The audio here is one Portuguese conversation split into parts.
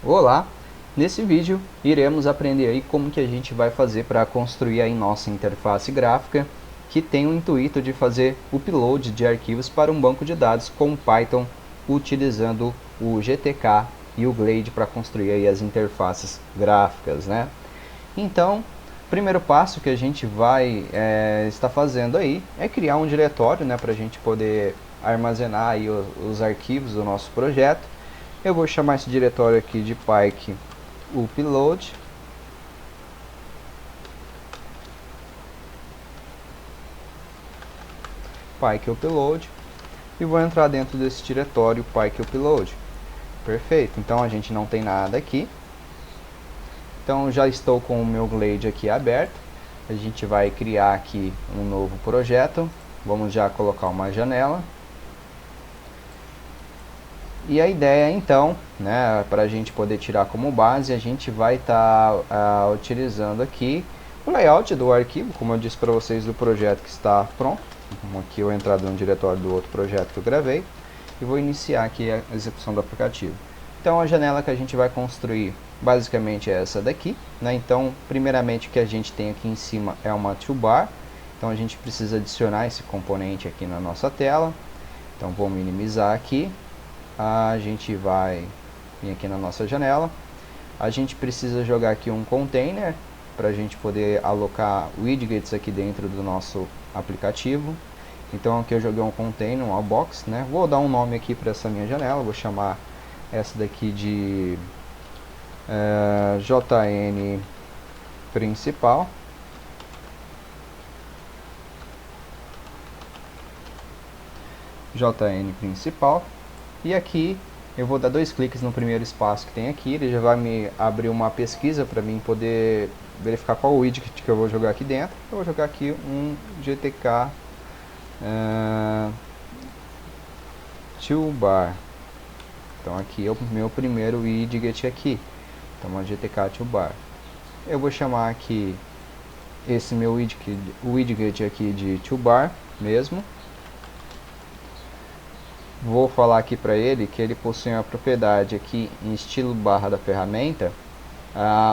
Olá! Nesse vídeo iremos aprender aí como que a gente vai fazer para construir aí nossa interface gráfica que tem o intuito de fazer upload de arquivos para um banco de dados com Python utilizando o GTK e o Glade para construir aí as interfaces gráficas, né? Então, o primeiro passo que a gente vai estar fazendo aí é criar um diretório, né, para a gente poder armazenar aí os arquivos do nosso projeto. Eu vou chamar esse diretório aqui de Python upload. Python upload. E vou entrar dentro desse diretório Python upload. Perfeito, então a gente não tem nada aqui. Então já estou com o meu Glade aqui aberto. A gente vai criar aqui um novo projeto. Vamos já colocar uma janela. E a ideia então, né, para a gente poder tirar como base, a gente vai estar utilizando aqui o layout do arquivo, como eu disse para vocês, do projeto que está pronto. Aqui eu entrar no diretório do outro projeto que eu gravei e vou iniciar aqui a execução do aplicativo. Então a janela que a gente vai construir basicamente é essa daqui, né? Então primeiramente o que a gente tem aqui em cima é uma toolbar, então a gente precisa adicionar esse componente aqui na nossa tela. Então vou minimizar aqui. A gente vai vir aqui na nossa janela. A gente precisa jogar aqui um container para a gente poder alocar widgets aqui dentro do nosso aplicativo. Então aqui eu joguei um container, uma box, né? Vou dar um nome aqui para essa minha janela, vou chamar essa daqui de JN principal. JN principal. E aqui eu vou dar dois cliques no primeiro espaço que tem aqui, ele já vai me abrir uma pesquisa para mim poder verificar qual widget que eu vou jogar aqui dentro. Eu vou jogar aqui um GTK toolbar. Então aqui é o meu primeiro widget aqui. Então uma GTK toolbar. Eu vou chamar aqui esse meu widget aqui de toolbar mesmo. Vou falar aqui para ele que ele possui uma propriedade aqui em estilo barra da ferramenta.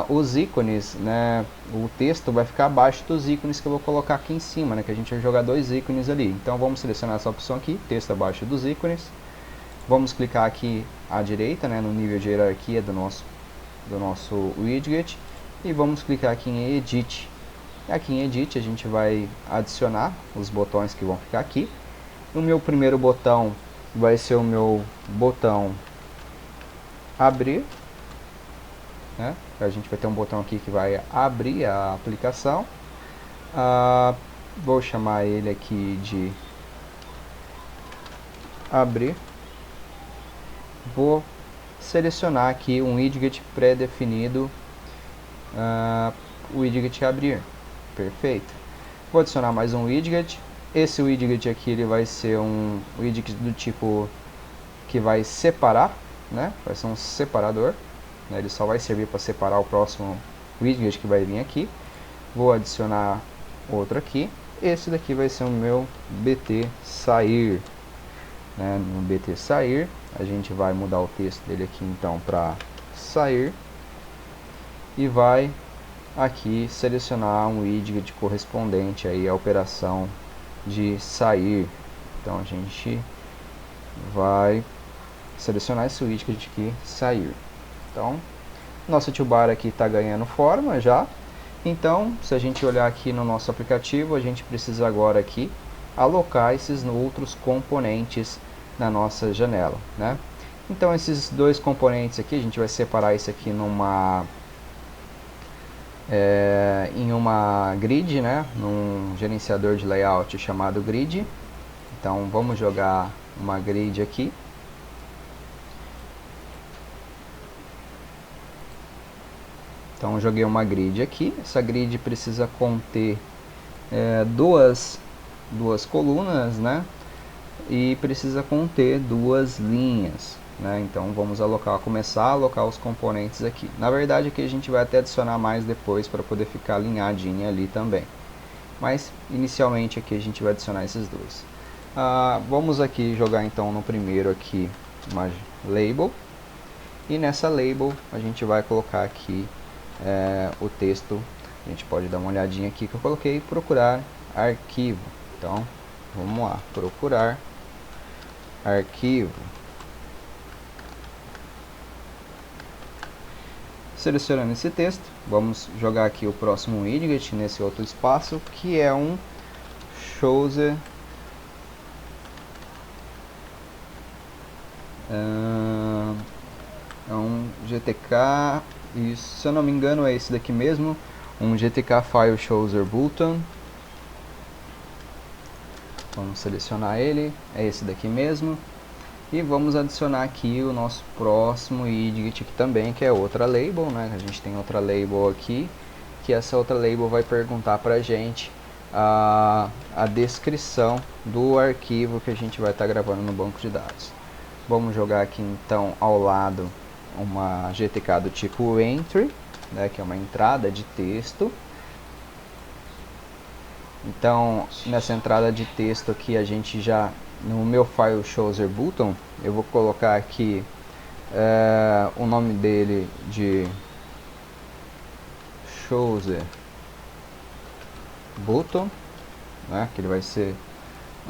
Os ícones, né, o texto vai ficar abaixo dos ícones que eu vou colocar aqui em cima, né, que a gente vai jogar dois ícones ali. Então vamos selecionar essa opção aqui, texto abaixo dos ícones. Vamos clicar aqui à direita, né, no nível de hierarquia do nosso widget. E vamos clicar aqui em Edit. Aqui em Edit a gente vai adicionar os botões que vão ficar aqui. O meu primeiro botão vai ser o meu botão abrir, né? A gente vai ter um botão aqui que vai abrir a aplicação. Vou chamar ele aqui de abrir. Vou selecionar aqui um widget pré-definido, o widget abrir. Perfeito. Vou adicionar mais um widget. Esse widget aqui ele vai ser um widget do tipo que vai separar, né? Vai ser um separador, né? Ele só vai servir para separar o próximo widget que vai vir aqui. Vou adicionar outro aqui. Esse daqui vai ser o meu BT sair, né? No BT sair a gente vai mudar o texto dele aqui então para sair e vai aqui selecionar um widget correspondente aí à operação de sair. Então a gente vai selecionar esse widget aqui, sair. Então nossa toolbar aqui está ganhando forma já. Então se a gente olhar aqui no nosso aplicativo, a gente precisa agora aqui alocar esses outros componentes na nossa janela, né? Então esses dois componentes aqui, a gente vai separar isso aqui em uma grid, né, num gerenciador de layout chamado grid. Então vamos jogar uma grid aqui. Então joguei uma grid aqui. Essa grid precisa conter duas colunas, né, e precisa conter duas linhas, né? Então vamos começar a alocar os componentes aqui. Na verdade aqui a gente vai até adicionar mais depois para poder ficar alinhadinha ali também. Mas inicialmente aqui a gente vai adicionar esses dois. Vamos aqui jogar então no primeiro aqui uma label. E nessa label a gente vai colocar aqui o texto. A gente pode dar uma olhadinha aqui que eu coloquei, procurar arquivo. Então, vamos lá, procurar arquivo. Selecionando esse texto, vamos jogar aqui o próximo widget nesse outro espaço, que é um Chooser é um GTK, e se eu não me engano é esse daqui mesmo, um GTK File Chooser Button. Vamos selecionar ele, é esse daqui mesmo. E vamos adicionar aqui o nosso próximo widget aqui também, que é outra label, né? A gente tem outra label aqui, que essa outra label vai perguntar pra gente a descrição do arquivo que a gente vai estar gravando no banco de dados. Vamos jogar aqui então ao lado uma GTK do tipo entry, né, que é uma entrada de texto. Então, nessa entrada de texto aqui, a gente já, no meu file Chooser Button, eu vou colocar aqui o nome dele de Chooser Button, né, que ele vai ser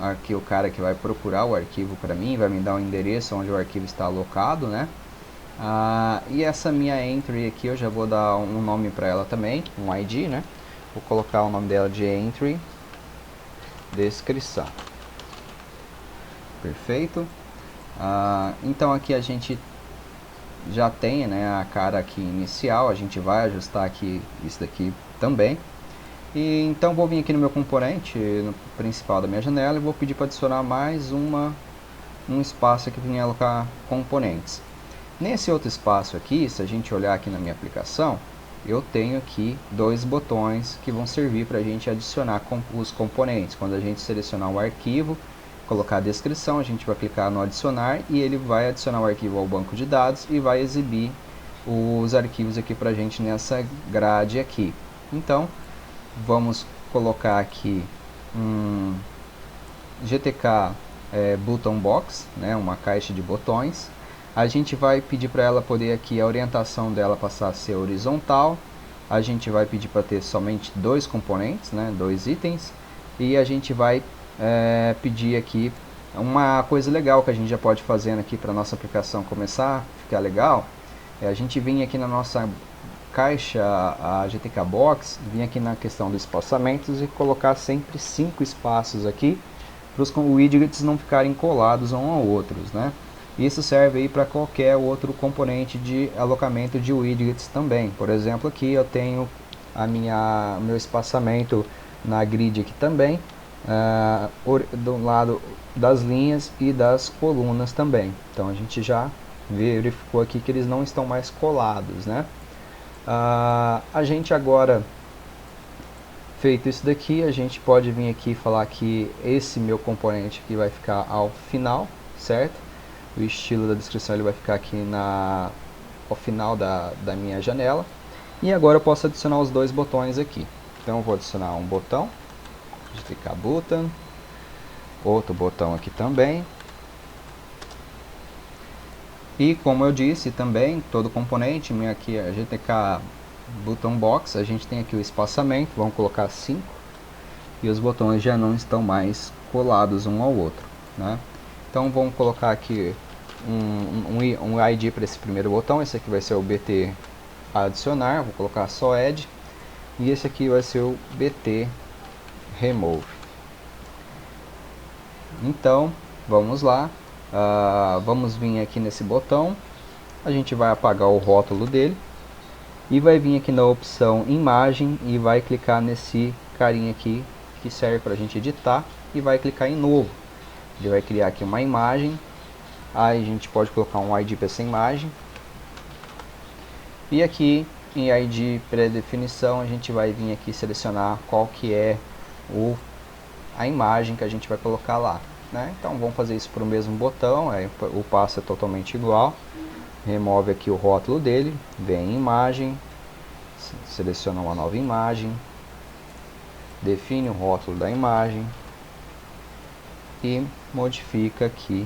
aqui o cara que vai procurar o arquivo para mim, vai me dar o endereço onde o arquivo está alocado, né? E essa minha entry aqui eu já vou dar um nome para ela também, um ID, né? Vou colocar o nome dela de entry descrição. Perfeito. Então aqui a gente já tem, né, a cara aqui inicial. A gente vai ajustar aqui isso daqui também. E então vou vir aqui no meu componente no principal da minha janela e vou pedir para adicionar mais um espaço aqui para mim alocar componentes. Nesse outro espaço aqui, se a gente olhar aqui na minha aplicação, eu tenho aqui dois botões que vão servir para a gente adicionar os componentes. Quando a gente selecionar o arquivo, colocar a descrição, a gente vai clicar no adicionar e ele vai adicionar o arquivo ao banco de dados e vai exibir os arquivos aqui para a gente nessa grade aqui. Então, vamos colocar aqui um GTK Button Box, né, uma caixa de botões. A gente vai pedir para ela poder aqui, a orientação dela passar a ser horizontal. A gente vai pedir para ter somente dois componentes, né, dois itens. E a gente vai pedir aqui uma coisa legal que a gente já pode fazendo aqui para nossa aplicação começar a ficar legal. A gente vir aqui na nossa caixa, a GTK Box, vir aqui na questão dos espaçamentos e colocar sempre 5 espaços aqui para os widgets não ficarem colados um ao outros, né? Isso serve aí para qualquer outro componente de alocamento de widgets também. Por exemplo, aqui eu tenho meu espaçamento na grid aqui também, do lado das linhas e das colunas também. Então a gente já verificou aqui que eles não estão mais colados, né? A gente agora, feito isso daqui, a gente pode vir aqui e falar que esse meu componente aqui vai ficar ao final, certo? O estilo da descrição ele vai ficar aqui ao final da minha janela. E agora eu posso adicionar os dois botões aqui. Então eu vou adicionar um botão, GTK Button, outro botão aqui também. E como eu disse também, todo componente, minha aqui a GTK Button Box, a gente tem aqui o espaçamento, vamos colocar 5. E os botões já não estão mais colados um ao outro, né? Então vamos colocar aqui um ID para esse primeiro botão. Esse aqui vai ser o BT adicionar, vou colocar só add. E esse aqui vai ser o BT remove. Então vamos lá, vamos vir aqui nesse botão, a gente vai apagar o rótulo dele e vai vir aqui na opção imagem e vai clicar nesse carinha aqui que serve para a gente editar e vai clicar em novo. Ele vai criar aqui uma imagem. Aí a gente pode colocar um ID para essa imagem. E aqui em ID pré-definição a gente vai vir aqui selecionar qual que é a imagem que a gente vai colocar lá, né? Então vamos fazer isso para o mesmo botão, o passo é totalmente igual. Remove aqui o rótulo dele, vem em imagem, seleciona uma nova imagem, define o rótulo da imagem e modifica aqui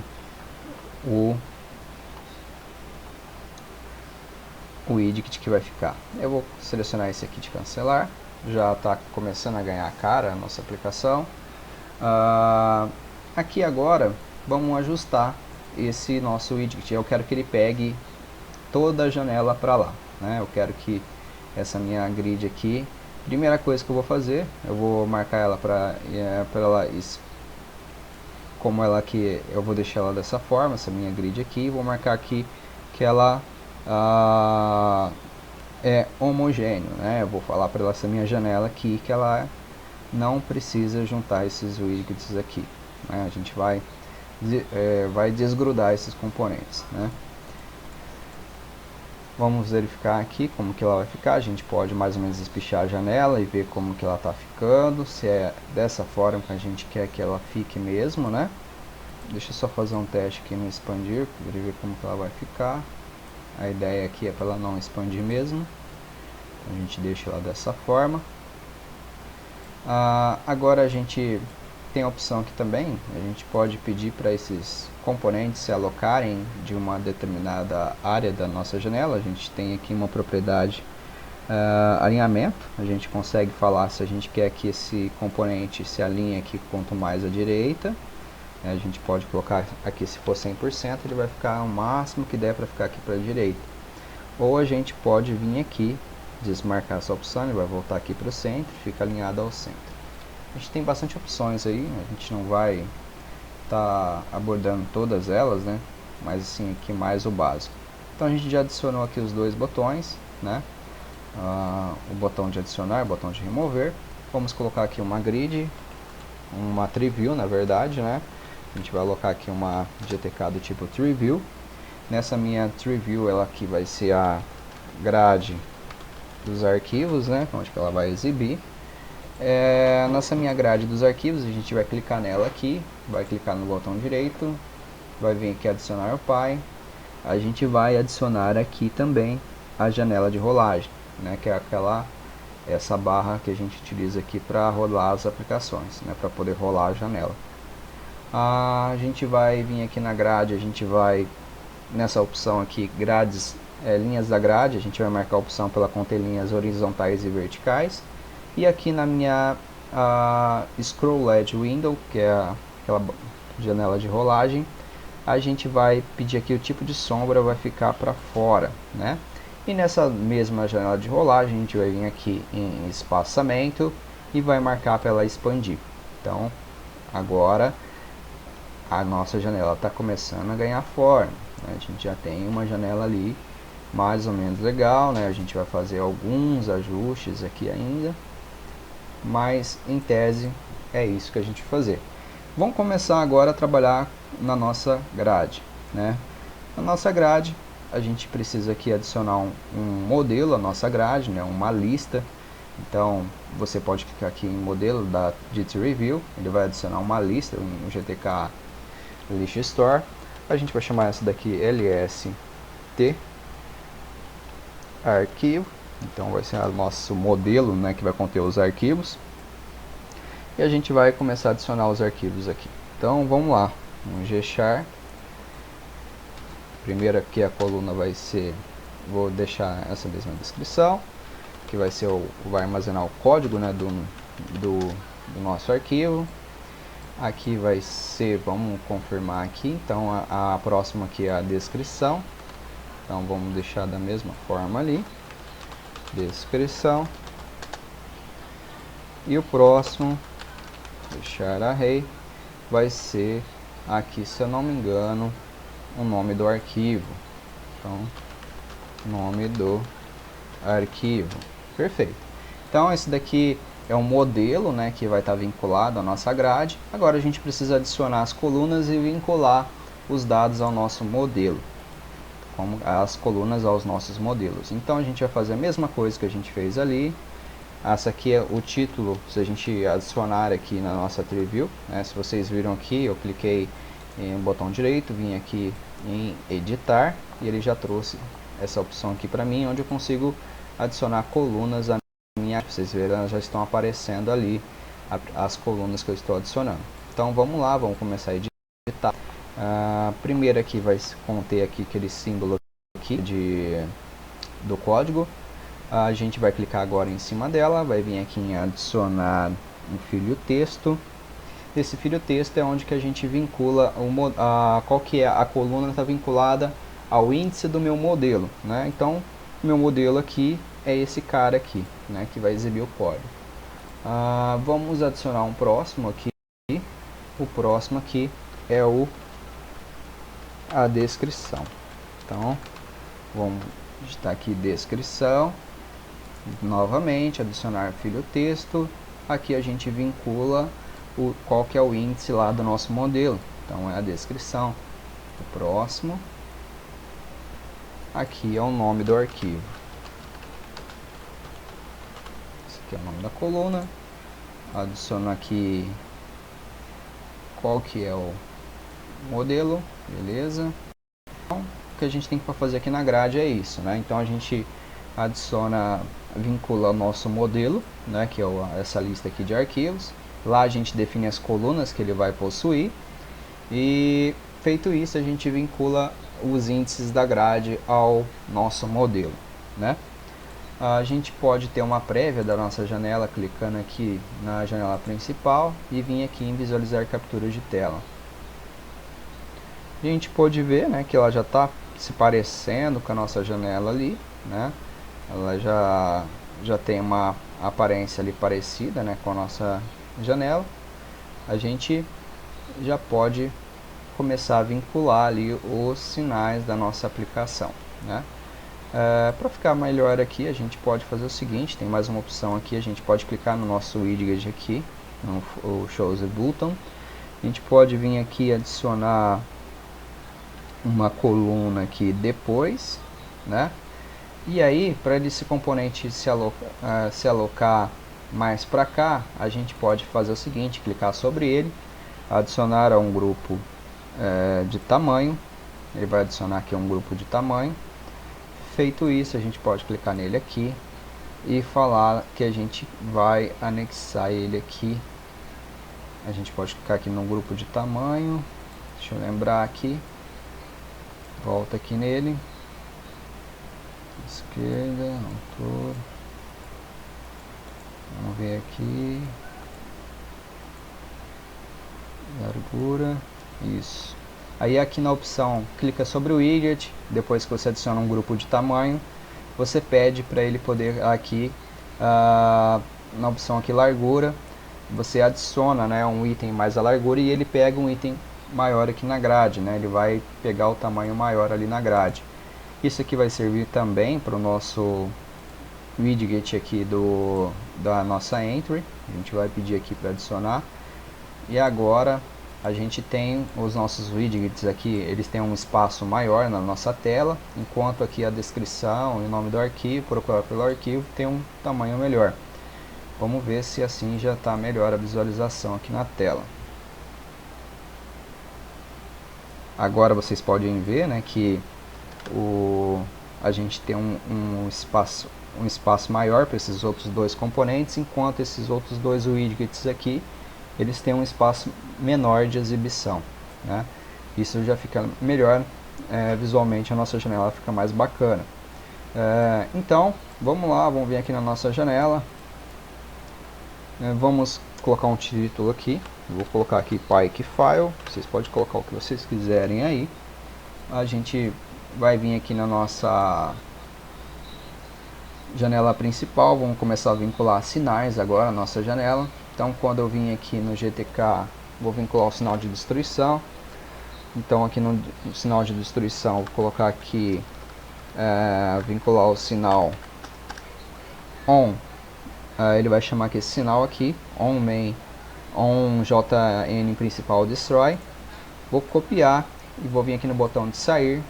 o widget que vai ficar. Eu vou selecionar esse aqui de cancelar, já está começando a ganhar cara a nossa aplicação. Aqui agora vamos ajustar esse nosso widget. Eu quero que ele pegue toda a janela para lá, né? Eu quero que essa minha grid aqui, primeira coisa que eu vou fazer, eu vou marcar ela para ela, como ela aqui, eu vou deixar ela dessa forma, essa minha grid aqui, vou marcar aqui que ela é homogêneo, né? Eu vou falar para essa minha janela aqui que ela não precisa juntar esses widgets aqui, né? A gente vai desgrudar esses componentes, né? Vamos verificar aqui como que ela vai ficar. A gente pode mais ou menos espichar a janela e ver como que ela está ficando, se é dessa forma que a gente quer que ela fique mesmo, né? Deixa eu só fazer um teste aqui no expandir, para ver como que ela vai ficar. A ideia aqui é para ela não expandir mesmo. A gente deixa ela dessa forma. Agora a gente tem a opção aqui também, a gente pode pedir para esses componentes se alocarem de uma determinada área da nossa janela. A gente tem aqui uma propriedade alinhamento, a gente consegue falar se a gente quer que esse componente se alinhe aqui quanto mais à direita. A gente pode colocar aqui, se for 100%, ele vai ficar o máximo que der para ficar aqui para a direita. Ou a gente pode vir aqui, desmarcar essa opção, ele vai voltar aqui para o centro, fica alinhado ao centro. A gente tem bastante opções aí, a gente não vai estar abordando todas elas, né? Mas assim, aqui mais o básico. Então a gente já adicionou aqui os dois botões, né? O botão de adicionar, o botão de remover. Vamos colocar aqui uma grid, uma tree view na verdade, né? A gente vai alocar aqui uma GTK do tipo tree view. Nessa minha tree view, ela aqui vai ser a grade dos arquivos, né? Onde que ela vai exibir. Nessa minha grade dos arquivos, a gente vai clicar nela aqui, vai clicar no botão direito, vai vir aqui adicionar o pai. A gente vai adicionar aqui também a janela de rolagem, né? Que é essa barra que a gente utiliza aqui para rolar as aplicações, né? Para poder rolar a janela. A gente vai vir aqui na grade, a gente vai nessa opção aqui, grades, linhas da grade, a gente vai marcar a opção para ela conter linhas horizontais e verticais. E aqui na minha Scroll Edge Window, que é aquela janela de rolagem, a gente vai pedir aqui o tipo de sombra vai ficar para fora, né? E nessa mesma janela de rolagem, a gente vai vir aqui em espaçamento e vai marcar para ela expandir. Então, agora a nossa janela está começando a ganhar forma, né? A gente já tem uma janela ali mais ou menos legal, né? A gente vai fazer alguns ajustes aqui ainda, mas em tese é isso que a gente vai fazer. Vamos começar agora a trabalhar na nossa grade, né? Na nossa grade a gente precisa aqui adicionar um modelo à nossa grade, né? Uma lista. Então você pode clicar aqui em modelo da Git Review, ele vai adicionar uma lista, um GTK List Store. A gente vai chamar essa daqui LST arquivo. Então vai ser o nosso modelo, né, que vai conter os arquivos. E a gente vai começar a adicionar os arquivos aqui. Então vamos lá, um gchar. Primeiro aqui a coluna vai ser, vou deixar essa mesma descrição, que vai ser vai armazenar o código, né, do nosso arquivo. Aqui vai ser, vamos confirmar aqui, então a próxima aqui é a descrição. Então vamos deixar da mesma forma ali, descrição. E o próximo, deixar array, vai ser aqui, se eu não me engano, o nome do arquivo. Então, nome do arquivo. Perfeito. Então esse daqui é um modelo, né, que vai estar vinculado à nossa grade. Agora a gente precisa adicionar as colunas e vincular os dados ao nosso modelo, como as colunas aos nossos modelos. Então a gente vai fazer a mesma coisa que a gente fez ali. Essa aqui é o título, se a gente adicionar aqui na nossa tree view, né? Se vocês viram aqui, eu cliquei em um botão direito, vim aqui em editar e ele já trouxe essa opção aqui para mim, onde eu consigo adicionar colunas à minha. Vocês verão, elas já estão aparecendo ali as colunas que eu estou adicionando. Então vamos lá, vamos começar a editar. Primeiro aqui vai conter aqui aquele símbolo aqui de do código. A gente vai clicar agora em cima dela, vai vir aqui em adicionar um filho texto. Esse filho texto é onde que a gente vincula qual que é a coluna, está vinculada ao índice do meu modelo, né? Então, meu modelo aqui é esse cara aqui, né, que vai exibir o código. Vamos adicionar um próximo aqui. O próximo aqui é a descrição. Então, vamos digitar aqui descrição. Novamente, adicionar filho texto. Aqui a gente vincula qual que é o índice lá do nosso modelo. Então é a descrição. O próximo. Aqui é o nome do arquivo. Esse aqui é o nome da coluna. Adiciono aqui qual que é o modelo. Beleza. Então, o que a gente tem para fazer aqui na grade é isso, né? Então a gente vincula o nosso modelo, né, que é essa lista aqui de arquivos. Lá a gente define as colunas que ele vai possuir. E feito isso, a gente vincula os índices da grade ao nosso modelo, né? A gente pode ter uma prévia da nossa janela clicando aqui na janela principal e vir aqui em visualizar captura de tela. A gente pode ver, né, que ela já está se parecendo com a nossa janela ali, né? Ela já tem uma aparência ali parecida, né, com a nossa janela. A gente já pode começar a vincular ali os sinais da nossa aplicação, né? Para ficar melhor aqui, a gente pode fazer o seguinte, tem mais uma opção aqui, a gente pode clicar no nosso widget aqui, no Show the Button. A gente pode vir aqui adicionar uma coluna aqui depois, né? E aí, para esse componente se alocar mais para cá, a gente pode fazer o seguinte, clicar sobre ele, adicionar a um grupo de tamanho. Ele vai adicionar aqui um grupo de tamanho. Feito isso, a gente pode clicar nele aqui e falar que a gente vai anexar ele aqui. A gente pode clicar aqui no grupo de tamanho. Deixa eu lembrar aqui. Volta aqui nele. Esquerda, autor. Vamos ver aqui. Largura. Isso. Aí aqui na opção, clica sobre o widget. Depois que você adiciona um grupo de tamanho, você pede para ele poder aqui, na opção aqui largura, você adiciona, né, um item mais a largura e ele pega um item maior aqui na grade, né? Ele vai pegar o tamanho maior ali na grade. Isso aqui vai servir também para o nosso widget aqui da nossa entry. A gente vai pedir aqui para adicionar. E agora a gente tem os nossos widgets aqui, eles têm um espaço maior na nossa tela, enquanto aqui a descrição e o nome do arquivo, procurar pelo arquivo, tem um tamanho melhor. Vamos ver se assim já está melhor a visualização aqui na tela. Agora vocês podem ver, né, que a gente tem um espaço maior para esses outros dois componentes, enquanto esses outros dois widgets aqui, eles têm um espaço menor de exibição, né? Isso já fica melhor, visualmente a nossa janela fica mais bacana. Então, vamos lá, vamos vir aqui na nossa janela. Vamos colocar um título aqui. Vou colocar aqui Pike File. Vocês podem colocar o que vocês quiserem aí. A gente vai vir aqui na nossa janela principal. Vamos começar a vincular sinais agora na nossa janela. Então, quando eu vim aqui no GTK, vou vincular o sinal de destruição. Então, aqui no sinal de destruição, vou colocar aqui, vincular o sinal ON. Ele vai chamar aqui esse sinal aqui, ON main, ON JN principal destroy. Vou copiar e vou vir aqui no botão de sair,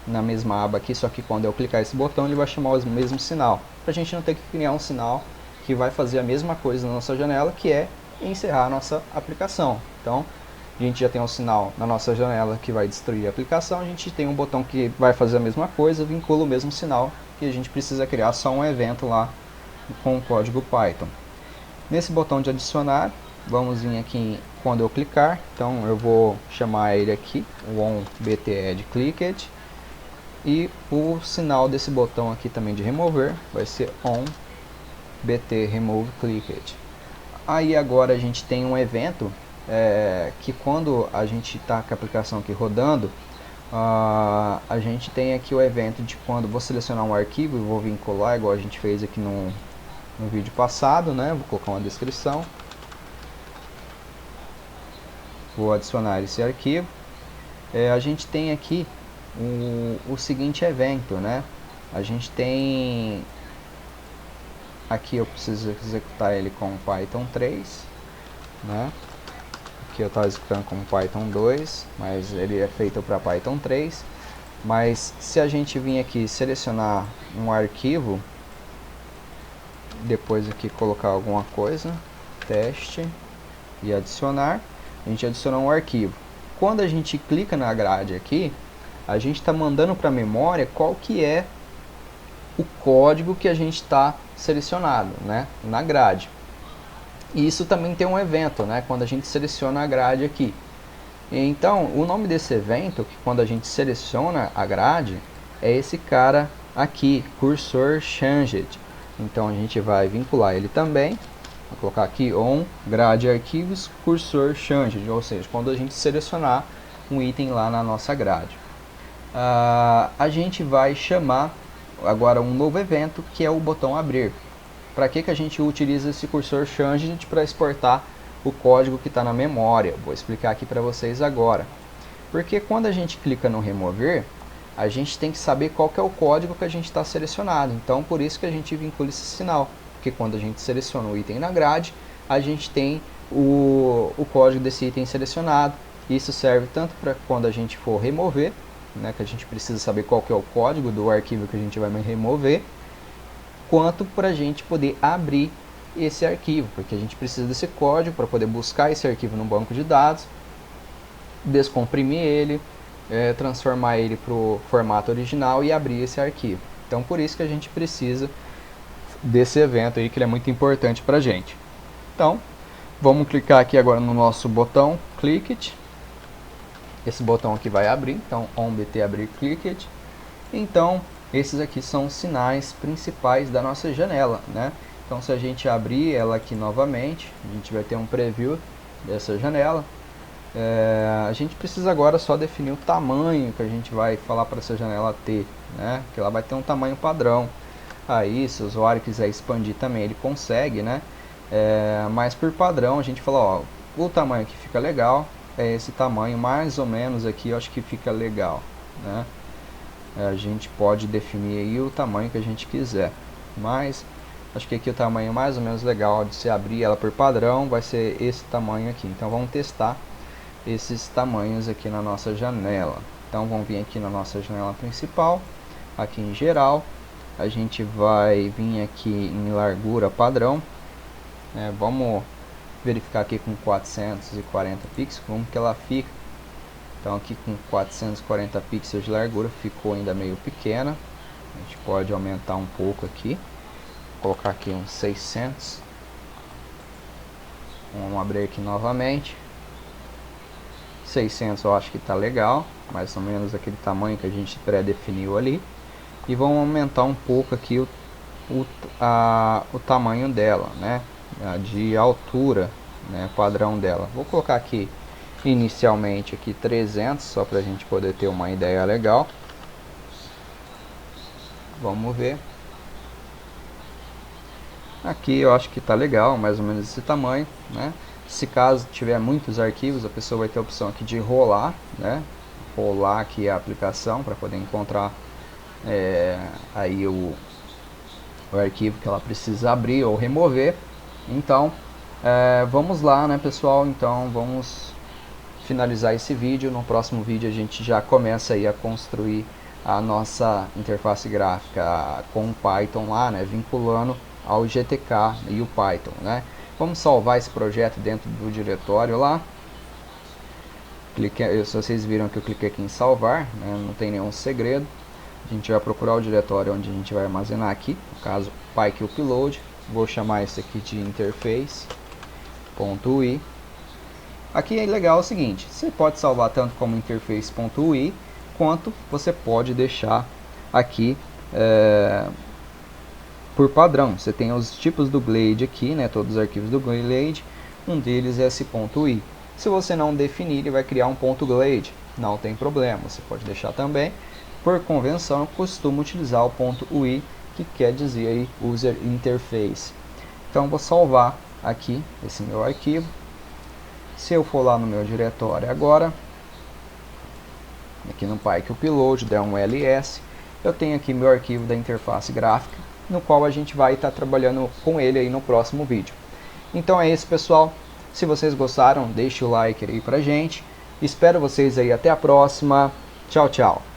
na mesma aba aqui, só que quando eu clicar esse botão, ele vai chamar o mesmo sinal. Para a gente não ter que criar um sinal que vai fazer a mesma coisa na nossa janela, que é encerrar a nossa aplicação. Então, a gente já tem um sinal na nossa janela que vai destruir a aplicação, a gente tem um botão que vai fazer a mesma coisa, vincula o mesmo sinal, e a gente precisa criar só um evento lá com o código Python. Nesse botão de adicionar, vamos vir aqui quando eu clicar, então eu vou chamar ele aqui, o onBTEdClicked, E o sinal desse botão aqui também de remover vai ser on bt remove clicked. Aí agora a gente tem um evento que quando a gente está com a aplicação aqui rodando, a gente tem aqui o evento de quando vou selecionar um arquivo e vou vincular, igual a gente fez aqui no vídeo passado, né? Vou colocar uma descrição. Vou adicionar esse arquivo. A gente tem aqui o seguinte evento, né? A gente tem aqui, eu preciso executar ele com Python 3, né? Aqui eu estava executando com Python 2, mas ele é feito para Python 3. Mas se a gente vir aqui selecionar um arquivo, depois aqui colocar alguma coisa, teste e adicionar, a gente adiciona um arquivo. Quando a gente clica na grade aqui, a gente está mandando para a memória qual que é o código que a gente está selecionado, né, na grade. E isso também tem um evento, né, quando a gente seleciona a grade aqui. Então, o nome desse evento, que quando a gente seleciona a grade, é esse cara aqui, cursor changed. Então a gente vai vincular ele também. Vou colocar aqui on grade arquivos cursor changed, ou seja, quando a gente selecionar um item lá na nossa grade. A gente vai chamar agora um novo evento, que é o botão abrir. Para que a gente utiliza esse cursor changed? Para exportar o código que está na memória. Vou explicar aqui para vocês agora. Porque quando a gente clica no remover, a gente tem que saber qual que é o código que a gente está selecionado. Então, por isso que a gente vincula esse sinal. Porque quando a gente seleciona o item na grade, a gente tem o código desse item selecionado. Isso serve tanto para quando a gente for remover, né, que a gente precisa saber qual que é o código do arquivo que a gente vai remover, quanto para a gente poder abrir esse arquivo, porque a gente precisa desse código para poder buscar esse arquivo no banco de dados, descomprimir ele, transformar ele para o formato original e abrir esse arquivo. Então, por isso que a gente precisa desse evento aí, que ele é muito importante para a gente. Então, vamos clicar aqui agora no nosso botão Clicked. Esse botão aqui vai abrir, então onBT abrir Clicked. Então, esses aqui são os sinais principais da nossa janela, né? Então, se a gente abrir ela aqui novamente, a gente vai ter um preview dessa janela. A gente precisa agora só definir o tamanho que a gente vai falar para essa janela ter, né? Que ela vai ter um tamanho padrão. Aí, se o usuário quiser expandir também, ele consegue, né? Mas por padrão, a gente fala, ó, o tamanho que fica legal é esse tamanho, mais ou menos aqui, eu acho que fica legal, né? A gente pode definir aí o tamanho que a gente quiser, mas acho que aqui o tamanho mais ou menos legal de se abrir ela por padrão vai ser esse tamanho aqui. Então vamos testar esses tamanhos aqui na nossa janela. Então vamos vir aqui na nossa janela principal, aqui em geral, a gente vai vir aqui em largura padrão, vamos verificar aqui com 440 pixels como que ela fica. Então aqui com 440 pixels de largura ficou ainda meio pequena. A gente pode aumentar um pouco aqui, colocar aqui uns 600. Vamos abrir aqui novamente. 600 eu acho que está legal, mais ou menos aquele tamanho que a gente pré-definiu ali. E vamos aumentar um pouco aqui o tamanho dela, né? De altura, né? Padrão dela. Vou colocar aqui inicialmente aqui 300, só para a gente poder ter uma ideia legal. Vamos ver. Aqui eu acho que está legal, mais ou menos esse tamanho, né? Se caso tiver muitos arquivos, a pessoa vai ter a opção aqui de rolar, né? Rolar aqui a aplicação para poder encontrar aí o arquivo que ela precisa abrir ou remover. Então, vamos lá, né, pessoal? Então, vamos finalizar esse vídeo. No próximo vídeo a gente já começa aí a construir a nossa interface gráfica com o Python lá, né, vinculando ao GTK e o Python, né? Vamos salvar esse projeto dentro do diretório lá. Se vocês viram que eu cliquei aqui em salvar, né, não tem nenhum segredo. A gente vai procurar o diretório onde a gente vai armazenar aqui, no caso PyQupload. Vou chamar esse aqui de interface.ui. Aqui é legal o seguinte, você pode salvar tanto como interface.ui, quanto você pode deixar aqui por padrão. Você tem os tipos do Glade aqui, né, todos os arquivos do Glade, um deles é esse ponto .i. Se você não definir, ele vai criar um ponto .glade, não tem problema, você pode deixar também. Por convenção, eu costumo utilizar o ponto .ui, que quer dizer aí User Interface. Então, vou salvar aqui esse meu arquivo. Se eu for lá no meu diretório agora, aqui no PyQuickLoad, der um ls, eu tenho aqui meu arquivo da interface gráfica, no qual a gente vai estar trabalhando com ele aí no próximo vídeo. Então é isso, pessoal. Se vocês gostaram, deixe o like aí pra gente. Espero vocês aí até a próxima. Tchau, tchau.